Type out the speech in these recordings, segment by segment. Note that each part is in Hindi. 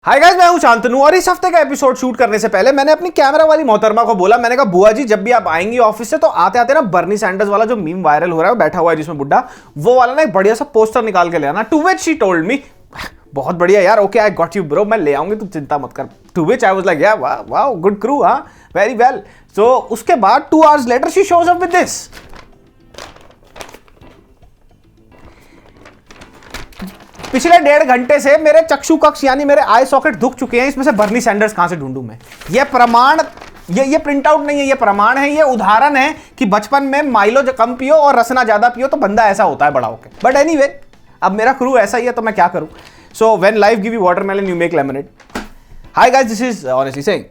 हाय गाइस, मैं हूं शांतनु और इस हफ्ते का एपिसोड शूट करने से पहले मैंने अपनी कैमरा वाली मोहतरमा को बोला। मैंने कहा बुआ जी, जब भी आप आएंगी ऑफिस से तो आते आते ना बर्नी सैंडर्स वाला जो मीम वायरल हो रहा है बैठा हुआ है जिसमें बुड्ढा, वो वाला ना एक बढ़िया सा पोस्टर निकाल के ले आना। To which she told me बहुत बढ़िया यार, okay I got you bro, मैं ले आऊंगी, तू चिंता मत कर। To which I was like yeah वाह वाह गुड क्रू, हाँ वेरी वेल। सो उसके बाद 2 hours later she shows up with this. पिछले 1.5 घंटे से मेरे चक्षु कक्ष यानी मेरे आई सॉकेट दुख चुके हैं, इसमें से बर्नी सैंडर्स कहां से ढूंढूं मैं? ये प्रमाण, ये प्रिंट आउट नहीं है, ये प्रमाण है, ये उदाहरण है कि बचपन में माइलो जो कम पियो और रसना ज्यादा पियो तो बंदा ऐसा होता है बड़ा होके। बट एनीवे, अब मेरा क्रू ऐसा ही है तो मैं क्या करूं। So when life give you watermelon you make lemonade. Hi guys, this is honestly saying.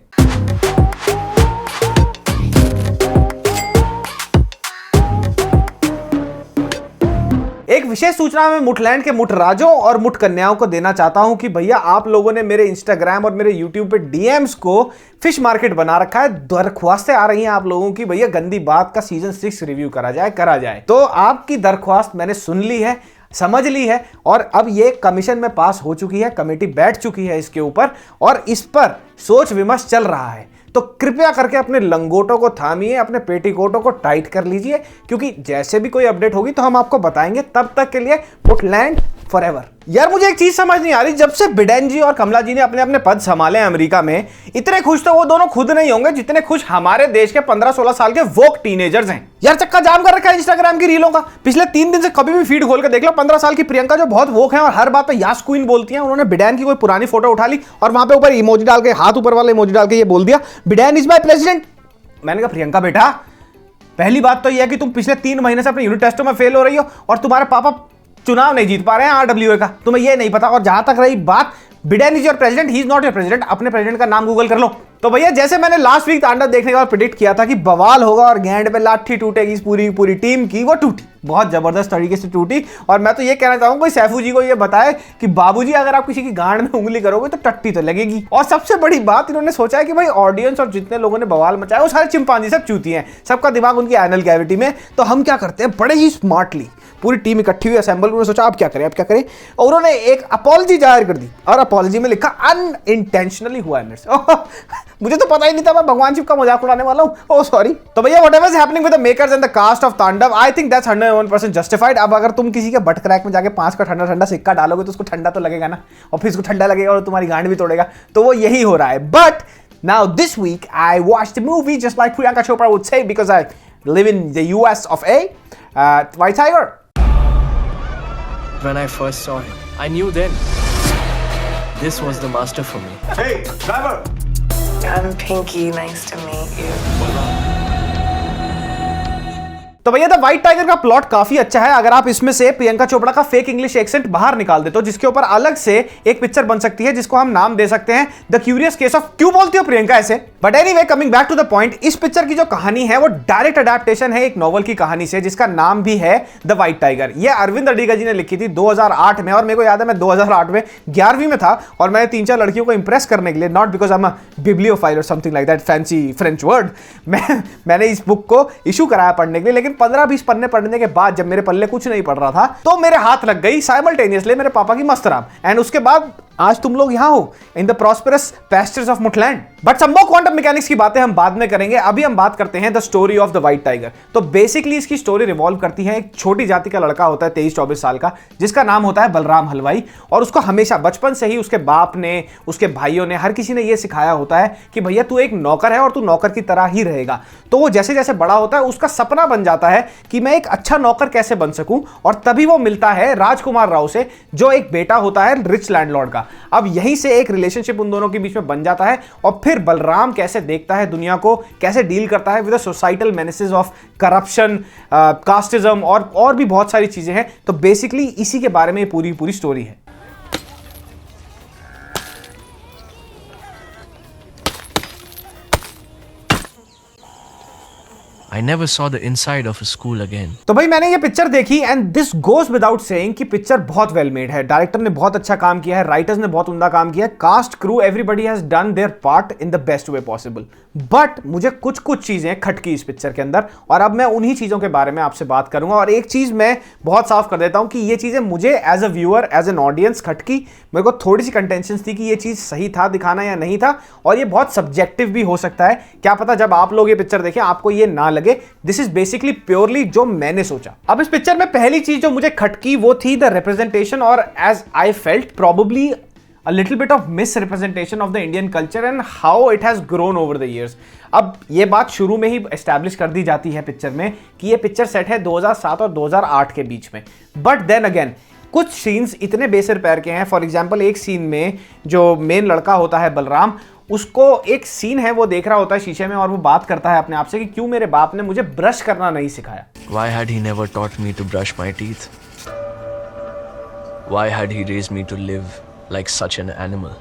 एक विशेष सूचना मैं मुठलैंड के मुठराजों और मुठ कन्याओं को देना चाहता हूं कि भैया आप लोगों ने मेरे इंस्टाग्राम और मेरे यूट्यूब पे डीएम्स को फिश मार्केट बना रखा है। दरख्वास्तें आ रही हैं आप लोगों की, भैया गंदी बात का सीजन 6 रिव्यू करा जाए। तो आपकी दरख्वास्त मैंने सुन ली है, समझ ली है और अब ये कमीशन में पास हो चुकी है, कमेटी बैठ चुकी है इसके ऊपर और इस पर सोच विमर्श चल रहा है। तो कृपया करके अपने लंगोटों को थामिए, अपने पेटीकोटों को टाइट कर लीजिए, क्योंकि जैसे भी कोई अपडेट होगी तो हम आपको बताएंगे। तब तक के लिए पुटलैंड फॉरएवर। यार मुझे एक चीज समझ नहीं आ रही, जब से बिडेन जी और कमला जी ने अपने अपने पद संभाले अमेरिका में, इतने खुश तो वो दोनों खुद नहीं होंगे जितने खुश हमारे देश के 15-16 साल के वोक टीनेजर्स हैं। यार चक्का जाम कर रखा है इंस्टाग्राम की रीलों का। पिछले 3 दिन से कभी भी फीड खोल के देख लो, 15 साल की प्रियंका जो बहुत वोक है और हर बात पे यास क्वीन बोलती है, उन्होंने बिडेन की कोई पुरानी फोटो उठा ली और वहां पे ऊपर इमोजी डाल के, हाथ ऊपर वाला इमोजी डाल के ये बोल दिया बिडेन इज माय प्रेसिडेंट। मैंने कहा प्रियंका बेटा, पहली बात तो यह है कि तुम पिछले 3 महीने से अपने यूनिट टेस्टों में फेल हो रही हो और तुम्हारे पापा चुनाव नहीं जीत पा रहे हैं आरडब्ल्यूए का, तुम्हें यह नहीं पता। और जहां तक रही बात Biden is your president, he is not your president, अपने प्रेसिडेंट का नाम गूगल कर लो। तो भैया जैसे मैंने लास्ट वीक तांडव देखने के बाद प्रेडिक्ट किया था कि बवाल होगा और गेंद पे लाठी टूटेगी इस पूरी टीम की, वो टूटी, बहुत जबरदस्त तरीके से टूटी। और मैं तो ये कहना चाहूंगा कोई सैफू जी को ये बताए कि बाबूजी अगर आप किसी की गांड में उंगली करोगे तो टट्टी तो लगेगी। और सबसे बड़ी बात इन्होंने सोचा है कि भाई ऑडियंस और जितने लोगों ने बवाल मचाया वो सारे चिंपांजी, सब चूती हैं, सबका दिमाग उनकी एनल कैविटी में। तो हम क्या करते हैं, बड़े ही स्मार्टली पूरी टीम इकट्ठी हुई, असेंबल, उन्होंने सोचा अब क्या करें और उन्होंने एक अपॉलजी जाहिर कर दी और अपॉलजी में लिखा अनइंटेंशनली हुआ है मेरे से। मुझे तो पता ही नहीं था, मैं भगवान शिव का मजाक उड़ाने वाला हूं, ओह सॉरी। तो भैया whatever is happening with the makers and the cast of Tandav, I think that's 101% justified. अब अगर तुम किसी के बट क्रैक में जाके 5 का ठंडा ठंडा सिक्का डालोगे तो उसको ठंडा तो लगेगा ना, और फिर उसको ठंडा लगेगा और तुम्हारी गांड भी तोड़ेगा, तो वो यही हो रहा है। But now this week I watched the movie just like Priyanka Chopra would say, because I live in the US of A. White Tiger. When I first saw him, I knew then this was the master for me. Hey, driver. I'm Pinky. Nice to meet you. तो भैया द व्हाइट टाइगर का प्लॉट काफी अच्छा है अगर आप इसमें से प्रियंका चोपड़ा का फेक इंग्लिश एक्सेंट बाहर निकाल दे तो, जिसके ऊपर अलग से एक पिक्चर बन सकती है जिसको हम नाम दे सकते हैं द क्यूरियस केस ऑफ क्यों बोलती हो प्रियंका ऐसे। But anyway, coming back to the point, इस पिक्चर की जो कहानी है वो डायरेक्ट अडेप्टेशन है एक नॉवल की कहानी से जिसका नाम भी है द व्हाइट टाइगर। ये अरविंद अडिगा जी ने लिखी थी 2008 में, और मेरे को याद है मैं 2008 में 11वीं में था और मैंने 3-4 लड़कियों को इंप्रेस करने के लिए, not because I am a bibliophile और something like that fancy French word, मैंने इस बुक को इशू कराया पढ़ने के लिए। लेकिन 15-20 पन्ने पढ़ने के बाद जब मेरे पल्ले कुछ नहीं पड़ रहा था तो मेरे हाथ लग गई साइमल्टेनियसली मेरे पापा की मस्तराम, एंड उसके बाद आज तुम लोग यहां हो in the prosperous pastures of मुठलैंड। But some more quantum mechanics की बातें हम बाद में करेंगे, अभी हम बात करते हैं the story of the white tiger. तो बेसिकली इसकी स्टोरी रिवॉल्व करती है, एक छोटी जाति का लड़का होता है 23-24 साल का जिसका नाम होता है बलराम हलवाई, और उसको हमेशा बचपन से ही उसके बाप ने, उसके भाइयों ने, हर किसी ने यह सिखाया होता है कि भैया तू एक नौकर है और तू नौकर की तरह ही रहेगा। तो वो जैसे जैसे बड़ा होता है उसका सपना बन जाता है कि मैं एक अच्छा नौकर कैसे बन सकूं, और तभी वो मिलता है राजकुमार राव से जो एक बेटा होता है रिच लैंडलॉर्ड का। अब यहीं से एक रिलेशनशिप उन दोनों के बीच में बन जाता है, और फिर बलराम कैसे देखता है दुनिया को, कैसे डील करता है with the societal menaces of corruption, casteism और भी बहुत सारी चीजें हैं। तो बेसिकली इसी के बारे में पूरी स्टोरी है। I never saw the inside of a school again. तो भाई मैंने ये पिक्चर देखी and this goes without saying कि पिक्चर बहुत वेल मेड है, डायरेक्टर ने बहुत अच्छा काम किया है, राइटर्स ने बहुत उम्दा काम किया है, cast crew everybody has done their part in the best way possible. But मुझे कुछ कुछ चीजें खटकी इस पिक्चर के अंदर, और अब मैं उन्हीं चीजों के बारे में आपसे बात करूंगा। और एक चीज मैं बहुत साफ कर देता हूं कि ये चीजें मुझे as a viewer, as an audience खटकी, मेरे को थोड़ी सी कंटेंशंस थी कि ये चीज सही था दिखाना या नहीं था, और ये बहुत सब्जेक्टिव भी हो सकता है। क्या पता जब आप लोग ये पिक्चर देखें आपको ये ना लगे। दिस इज बेसिकली प्योरली जो मैंने सोचा। अब इस पिक्चर में पहली चीज जो मुझे खटकी वो थी द रिप्रेजेंटेशन, और as I felt probably a little bit of misrepresentation of the Indian culture and how it has grown over the years। अब ये बात शुरू में ही एस्टैब्लिश कर दी जाती है पिक्चर में कि ये पिक्चर सेट है 2007 और 2008 के बीच में। बट देन अगेन कुछ सीन्स इतने बेसिर पैर के हैं। फॉर एग्जाम्पल एक सीन में जो मेन लड़का होता है बलराम, उसको एक सीन है वो देख रहा होता है शीशे में और वो बात करता है अपने आप से कि क्यों मेरे बाप ने मुझे ब्रश करना नहीं सिखाया। Why had he never taught me to brush my teeth? Why had he raised me to live like such an animal?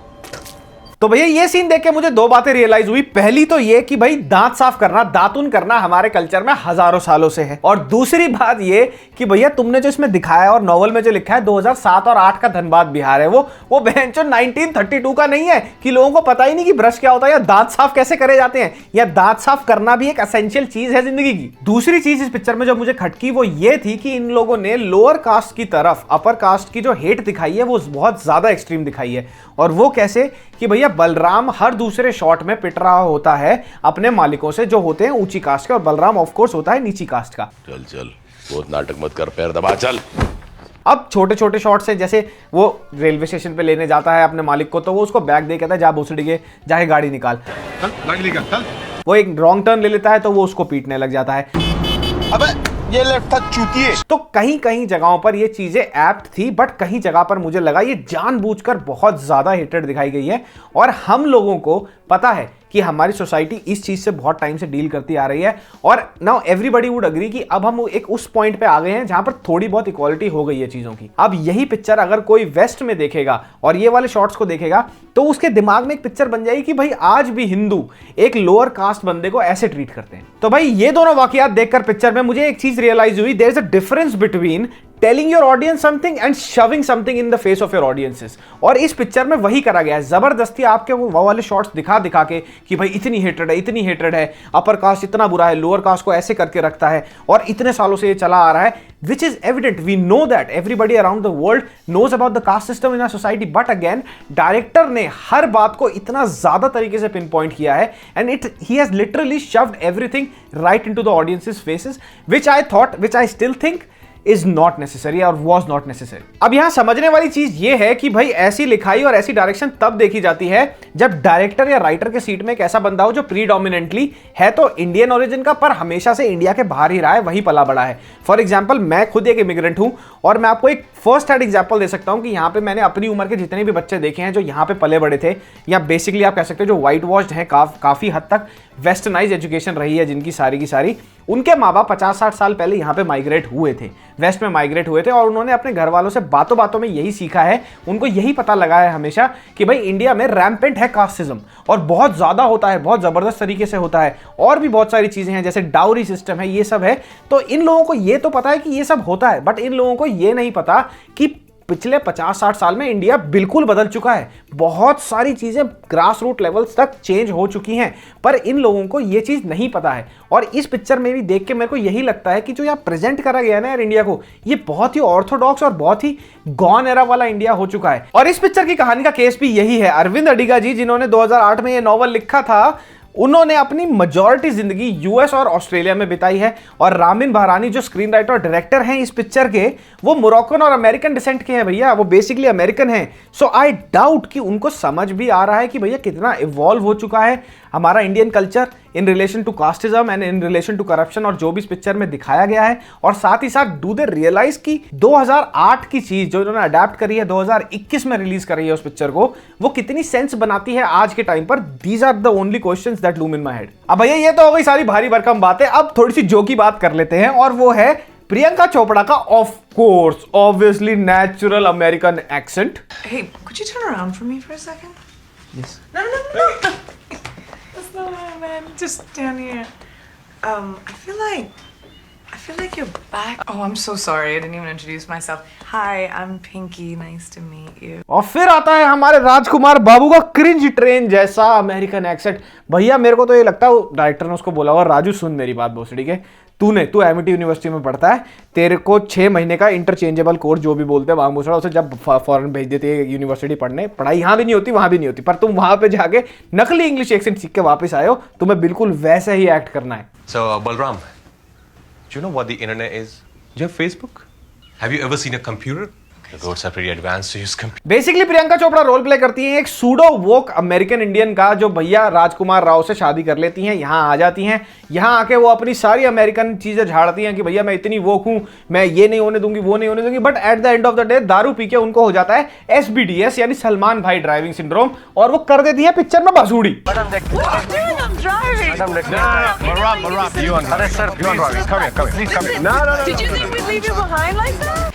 तो भैया ये सीन देख के मुझे दो बातें रियलाइज हुई। पहली तो ये कि भाई दांत साफ करना, दातुन करना हमारे कल्चर में हजारों सालों से है। और दूसरी बात ये कि भैया तुमने जो इसमें दिखाया और नॉवल में जो लिखा है 2007 और 8 का धनबाद बिहार है, वो बहनचोद 1932 का नहीं है कि लोगों को पता ही नहीं कि ब्रश क्या होता है या दांत साफ कैसे करे जाते हैं, या दांत साफ करना भी एक एसेंशियल चीज है जिंदगी की। दूसरी चीज इस पिक्चर में जो मुझे खटकी वो ये थी कि इन लोगों ने लोअर कास्ट की तरफ अपर कास्ट की जो हेट दिखाई है वो बहुत ज्यादा एक्सट्रीम दिखाई है। और वो कैसे कि भैया बलराम हर दूसरे शॉट में पिट रहा होता है अपने मालिकों से जो होते हैं ऊंची कास्ट के, और बलराम ऑफ कोर्स होता है नीची कास्ट का। चल चल बहुत नाटक मत कर, पैर दबा चल। अब छोटे छोटे शॉट से जैसे वो रेलवे स्टेशन पे लेने जाता है अपने मालिक को, तो वो उसको बैग दे कहता है जा भोसड़ी के जाके गाड़ी निकाल, चल गाड़ी निकाल चल। वो एक रॉन्ग टर्न ले लेता है तो वो उसको पीटने लग जाता है। अबे ये लेफ्ट था चूतिए। तो कहीं कहीं जगहों पर ये चीजें एप्ट थी, बट कहीं जगह पर मुझे लगा ये जानबूझकर बहुत ज्यादा हेटेड दिखाई गई है। और हम लोगों को पता है कि हमारी सोसाइटी इस चीज से बहुत टाइम से डील करती आ रही है, और नाउ एवरीबॉडी वुड अग्री कि अब हम एक उस पॉइंट पे आ गए हैं जहां पर थोड़ी बहुत इक्वालिटी हो गई है चीजों की। अब यही पिक्चर अगर कोई वेस्ट में देखेगा और ये वाले शॉट्स को देखेगा तो उसके दिमाग में एक पिक्चर बन जाएगी कि भाई आज भी हिंदू एक लोअर कास्ट बंदे को ऐसे ट्रीट करते हैं। तो भाई ये दोनों वाकयात देखकर पिक्चर में मुझे एक चीज रियलाइज हुई, there is a difference between telling your audience something and showing something in the face of your audiences. और इस पिक्चर में वही करा गया है, जबरदस्ती आपके वो वाले शॉट्स दिखा दिखा के कि भाई इतनी हेट्रेड है, इतनी हेट्रेड है, अपर कास्ट इतना बुरा है, लोअर कास्ट को ऐसे करके रखता है, और इतने सालों से ये चला आ रहा है, which is evident. We know that everybody around the world knows about the caste system in our society, but again director ने हर बात को इतना ज्यादा तरीके से पिन पॉइंट किया है and he has literally shoved everything right into the audiences faces, which I still think is not necessary और was not necessary। अब यहां समझने वाली चीज ये है कि भाई ऐसी लिखाई और ऐसी डायरेक्शन तब देखी जाती है जब डायरेक्टर या राइटर के सीट में एक ऐसा बंदा हो जो प्रीडोमिनेंटली है तो इंडियन ओरिजिन का, पर हमेशा से इंडिया के बाहर ही रहा है, वही पला बड़ा है। फॉर एग्जाम्पल मैं खुद एक इमिग्रेंट हूं और मैं आपको एक फर्स्ट हैंड एग्जाम्पल दे सकता हूं कि यहाँ पे मैंने अपनी उम्र के जितने भी बच्चे देखे हैं जो यहाँ पे पले बड़े थे, या बेसिकली आप कह सकते हो जो व्हाइट वॉश्ड हैं, काफी हद तक वेस्टर्नाइज एजुकेशन रही है जिनकी सारी की सारी, उनके माँ बाप 50-60 साल पहले यहाँ पे माइग्रेट हुए थे, वेस्ट में माइग्रेट हुए थे, और उन्होंने अपने घर वालों से बातों बातों में यही सीखा है, उनको यही पता लगा है हमेशा कि भाई इंडिया में रैम्पेंट है कास्टिज्म और बहुत ज्यादा होता है, बहुत जबरदस्त तरीके से होता है, और भी बहुत सारी चीजें हैं जैसे डाउरी सिस्टम है, ये सब है। तो इन लोगों को ये तो पता है कि ये सब होता है, बट इन लोगों को ये नहीं पता कि पिछले 50-60 साल में इंडिया बिल्कुल बदल चुका है, बहुत सारी चीजें ग्रास रूट लेवल्स तक चेंज हो चुकी हैं, पर इन लोगों को ये चीज नहीं पता है। और इस पिक्चर में भी देख के मेरे को यही लगता है कि जो यहाँ प्रेजेंट करा गया ना यार इंडिया को, ये बहुत ही ऑर्थोडॉक्स और बहुत ही गॉन एरा वाला इंडिया हो चुका है। और इस पिक्चर की कहानी का केस भी यही है। अरविंद अडिगा जी जिन्होंने 2008 में ये नॉवल लिखा था, उन्होंने अपनी मेजॉरिटी जिंदगी यूएस और ऑस्ट्रेलिया में बिताई है, और रामिन बहरानी जो स्क्रीन राइटर और डायरेक्टर हैं इस पिक्चर के, वो मोरक्कन और अमेरिकन डिसेंट के हैं भैया, वो बेसिकली अमेरिकन हैं। सो आई डाउट कि उनको समझ भी आ रहा है कि भैया कितना इवॉल्व हो चुका है हमारा Indian culture in relation to casteism and in relation to corruption, और जो भी इस पिक्चर में दिखाया गया है। और साथ ही साथ डू दे रियलाइज कि 2008 की चीज जो इन्होंने अडेप्ट करी है 2021 में रिलीज करी है उस पिक्चर को, वो कितनी सेंस बनाती है आज के टाइम पर। These are the only questions that loom in my head. अब भैया ये तो हो गई सारी भारी भरकम बातें, अब थोड़ी सी जोकी बात कर लेते हैं, और वो है प्रियंका चोपड़ा का of course obviously natural American accent. Hey, could you turn around for me for a second? Yes. No. That's not what I meant. Just down here. I feel like you're back. Oh, I'm so sorry. I didn't even introduce myself. Hi, I'm Pinky. Nice to meet you. और फिर आता है हमारे राजकुमार बाबू का क्रिंज ट्रेन जैसा अमेरिकन एक्सेंट। भैया मेरे को तो ये लगता है डायरेक्टर ने उसको बोला होगा, राजू सुन मेरी बात भोसड़ी के, तू एमिटी यूनिवर्सिटी में पढ़ता है, तेरे को 6 महीने का इंटरचेंजेबल कोर्स जो भी बोलते हैं वांग भोसड़ा, उसे जब फॉरेन भेज देते हैं यूनिवर्सिटी पढ़ने, पढ़ाई यहाँ भी नहीं होती वहाँ भी नहीं होती, पर तुम वहाँ पे जाके नकली इंग्लिश एक्सेंट सीख के वापस आए हो, तुम्हें बिल्कुल वैसे ही एक्ट करना है। So, Balram, do you know what the internet is? Do you have Facebook? Have you ever seen a computer? The girls are pretty advanced to use computer. Basically Priyanka Chopra role play करती हैं एक सूडो वोक अमेरिकन इंडियन का, जो भैया राजकुमार राव से शादी कर लेती हैं, यहाँ आ जाती हैं, यहाँ आके वो अपनी सारी अमेरिकन चीजें झाड़ती हैं कि भैया मैं इतनी वोक हूं, मैं ये नहीं होने दूंगी, वो नहीं होने दूंगी, but at the end of the day दारू पी के उनको हो जाता है SBDS यानी सलमान भाई ड्राइविंग सिंड्रोम, और वो कर देती है पिक्चर में भसूड़ी।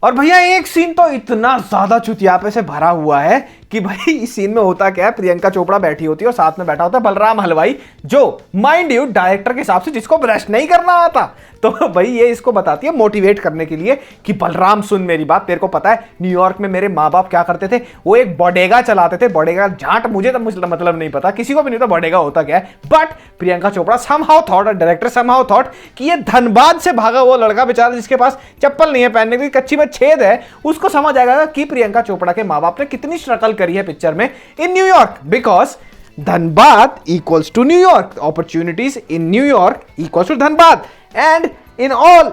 और भैया एक सीन तो इतना ज्यादा चुतियापे से भरा हुआ है कि भाई इस सीन में होता क्या है, प्रियंका चोपड़ा बैठी होती है और साथ में बैठा होता है बलराम हलवाई, जो माइंड यू डायरेक्टर के हिसाब से जिसको ब्रश नहीं करना आता। तो भाई ये इसको बताती है मोटिवेट करने के लिए कि बलराम सुन मेरी बात, तेरे को पता है न्यूयॉर्क में मेरे माँ बाप क्या करते थे, वो एक बोडेगा चलाते थे, बोडेगा झांट मुझे तो मतलब नहीं पता, किसी को भी नहीं पता बोडेगा होता क्या है, but Priyanka Chopra somehow thought और डायरेक्टर समहाउ थॉट कि ये धनबाद से भागा वो लड़का बेचारा जिसके पास चप्पल नहीं है पहनने की, कच्ची में छेद है, उसको समझ आएगा कि प्रियंका चोपड़ा के माँ बाप ने कितनी स्ट्रगल करी है पिक्चर में in New York, because Dhanbad equals to New York. Opportunities in New York equals to Dhanbad. And in all,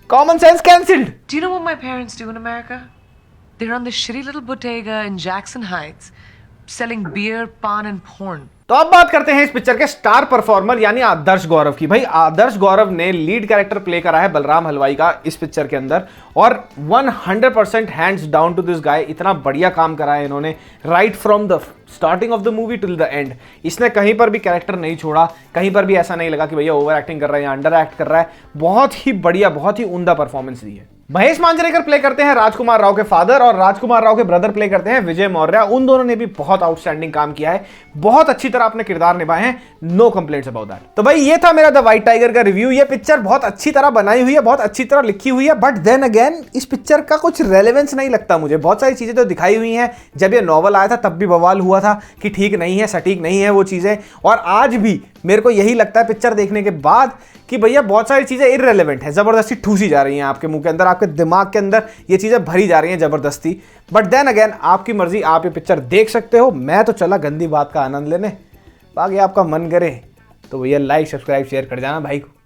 common sense cancelled. Do you know what my parents do in America? They run this shitty little bodega in Jackson Heights, selling beer, pan, and porn. तो अब बात करते हैं इस पिक्चर के स्टार परफॉर्मर यानी आदर्श गौरव की। भाई आदर्श गौरव ने लीड कैरेक्टर प्ले करा है बलराम हलवाई का इस पिक्चर के अंदर, और 100% hands down to this guy, इतना बढ़िया काम करा है इन्होंने right from the starting of the movie till the end. इसने कहीं पर भी कैरेक्टर नहीं छोड़ा, कहीं पर भी ऐसा नहीं लगा कि भैया ओवर एक्टिंग कर रहा है या अंडर एक्ट कर रहा है, बहुत ही बढ़िया, बहुत ही उम्दा परफॉर्मेंस दी है। महेश मांजरेकर प्ले करते हैं राजकुमार राव के फादर, और राजकुमार राव के ब्रदर प्ले करते हैं विजय मौर्य। उन दोनों ने भी बहुत आउटस्टैंडिंग काम किया है, बहुत अच्छी तरह अपने किरदार निभाए हैं, नो कंप्लेंट्स अबाउट दैट। तो भाई ये था मेरा द व्हाइट टाइगर का रिव्यू। ये पिक्चर बहुत अच्छी तरह बनाई हुई है, बहुत अच्छी तरह लिखी हुई है, बट देन अगेन इस पिक्चर का कुछ रेलेवेंस नहीं लगता मुझे। बहुत सारी चीजें तो दिखाई हुई हैं, जब ये नॉवल आया था तब भी बवाल हुआ था कि ठीक नहीं है, सटीक नहीं है वो चीजें, और आज भी मेरे को यही लगता है पिक्चर देखने के बाद कि भैया बहुत सारी चीजें इररेलेवेंट है, जबरदस्ती ठूसी जा रही हैं आपके मुंह के अंदर, आपके दिमाग के अंदर ये चीजें भरी जा रही हैं जबरदस्ती। बट देन अगेन आपकी मर्जी, आप ये पिक्चर देख सकते हो, मैं तो चला गंदी बात का आनंद लेने, बाकी आपका मन करे तो भैया लाइक सब्सक्राइब शेयर कर जाना भाई को।